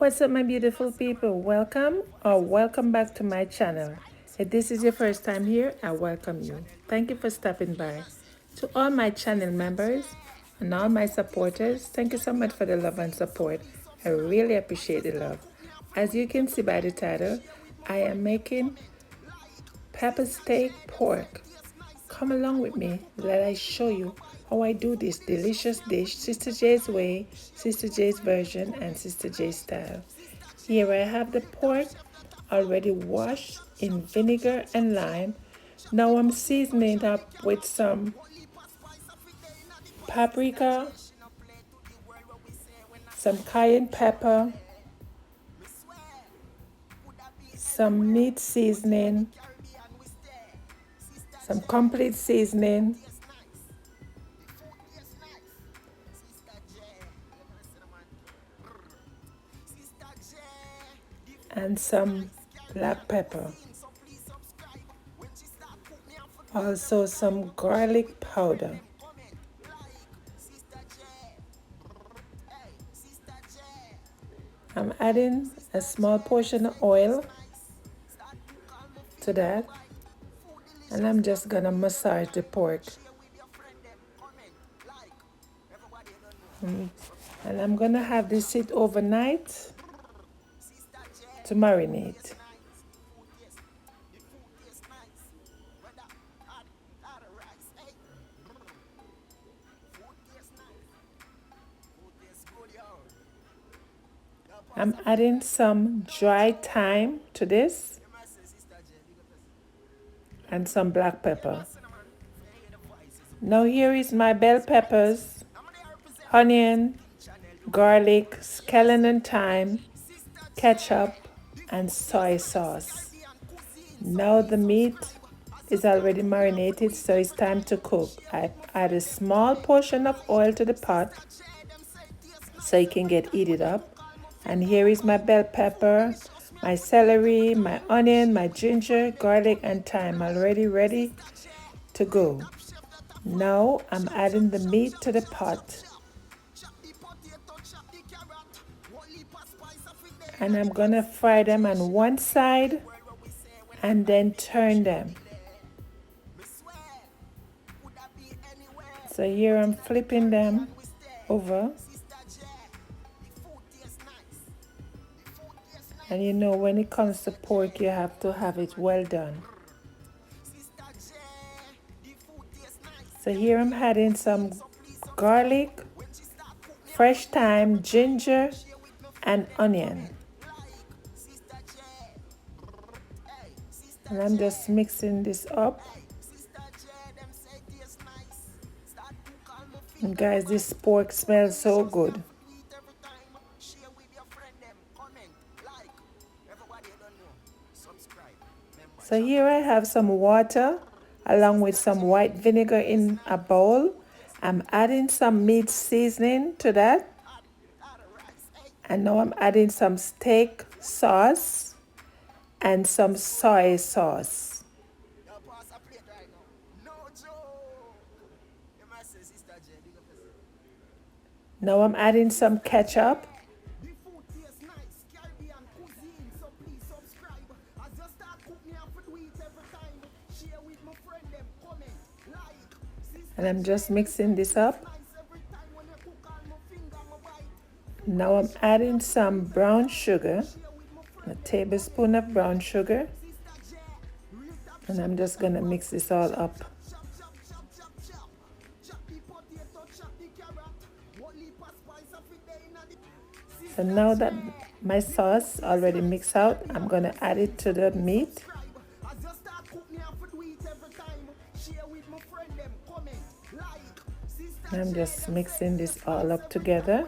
What's up, my beautiful people? Welcome or welcome back to my channel. If this is your first time here, I welcome you. Thank you for stopping by. To all my channel members and all my supporters, thank you so much for the love and support. I really appreciate the love. As you can see by the title, I am making pepper steak pork. Come along with me. Let I show you how I do this delicious dish, Sister J's way, Sister J's version, and Sister J's style. Here I have the pork already washed in vinegar and lime. Now I'm seasoning it up with some paprika, some cayenne pepper, some meat seasoning, some complete seasoning, and some black pepper. Also some garlic powder. I'm adding a small portion of oil to that, and I'm just gonna massage the pork. And I'm gonna have this sit overnight to marinate. I'm adding some dry thyme to this and some black pepper. Now here is my bell peppers, onion, garlic, scallion and thyme, ketchup, and soy sauce. Now the meat is already marinated, so it's time to cook. I add a small portion of oil to the pot so it can get heated up. And here is my bell pepper, my celery, my onion, my ginger, garlic, and thyme already ready to go. Now I'm adding the meat to the pot. And I'm gonna fry them on one side and then turn them. So here I'm flipping them over. And you know, when it comes to pork, you have to have it well done. So here I'm adding some garlic, fresh thyme, ginger, and onion. And I'm just mixing this up. And guys, this pork smells so good. So here I have some water along with some white vinegar in a bowl. I'm adding some meat seasoning to that. And now I'm adding some steak sauce and some soy sauce. Now I'm adding some ketchup. And I'm just mixing this up. Now I'm adding some brown sugar, a tablespoon of brown sugar. And I'm just gonna mix this all up. So now that my sauce already mixed out, I'm gonna add it to the meat. I'm just mixing this all up together.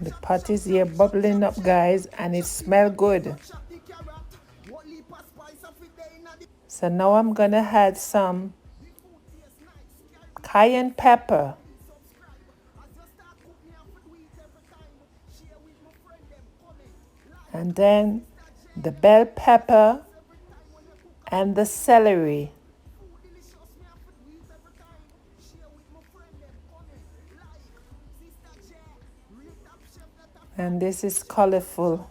The pot is here bubbling up, guys, and it smells good. So now I'm gonna add some cayenne pepper. And then the bell pepper and the celery. And this is colorful.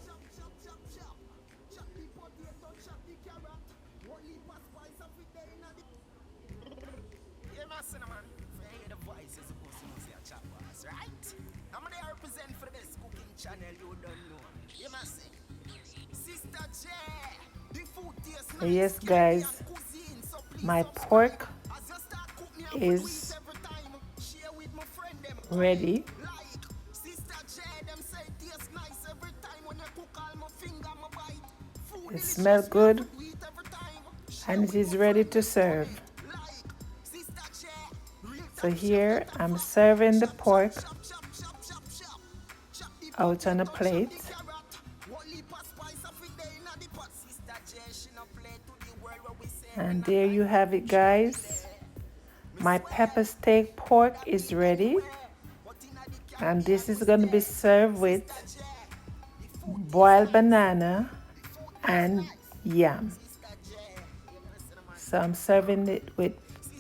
Yes, guys, my pork is ready. It smells good and it is ready to serve. So here I'm serving the pork out on a plate. And there you have it, guys. My pepper steak pork is ready. And this is going to be served with boiled banana and yam. So I'm serving it with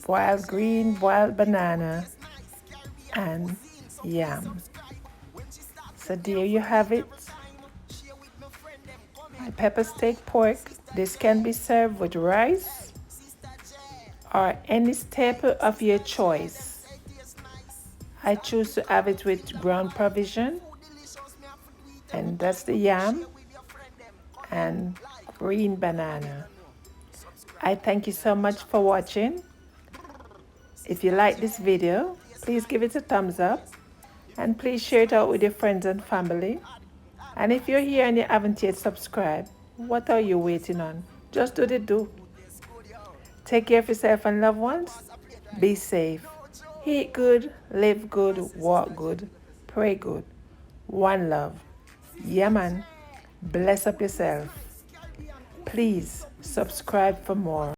boiled banana and yam. So there you have it. My pepper steak pork. This can be served with rice or any staple of your choice. I choose to have it with ground provision, and that's the yam and green banana. I thank you so much for watching. If you like this video, please give it a thumbs up and please share it out with your friends and family. And if you're here and you haven't yet subscribed, what are you waiting on? Just do the do. Take care of yourself and loved ones. Be safe. Eat good, live good, walk good, pray good. One love. Yeah, man. Bless up yourself. Please subscribe for more.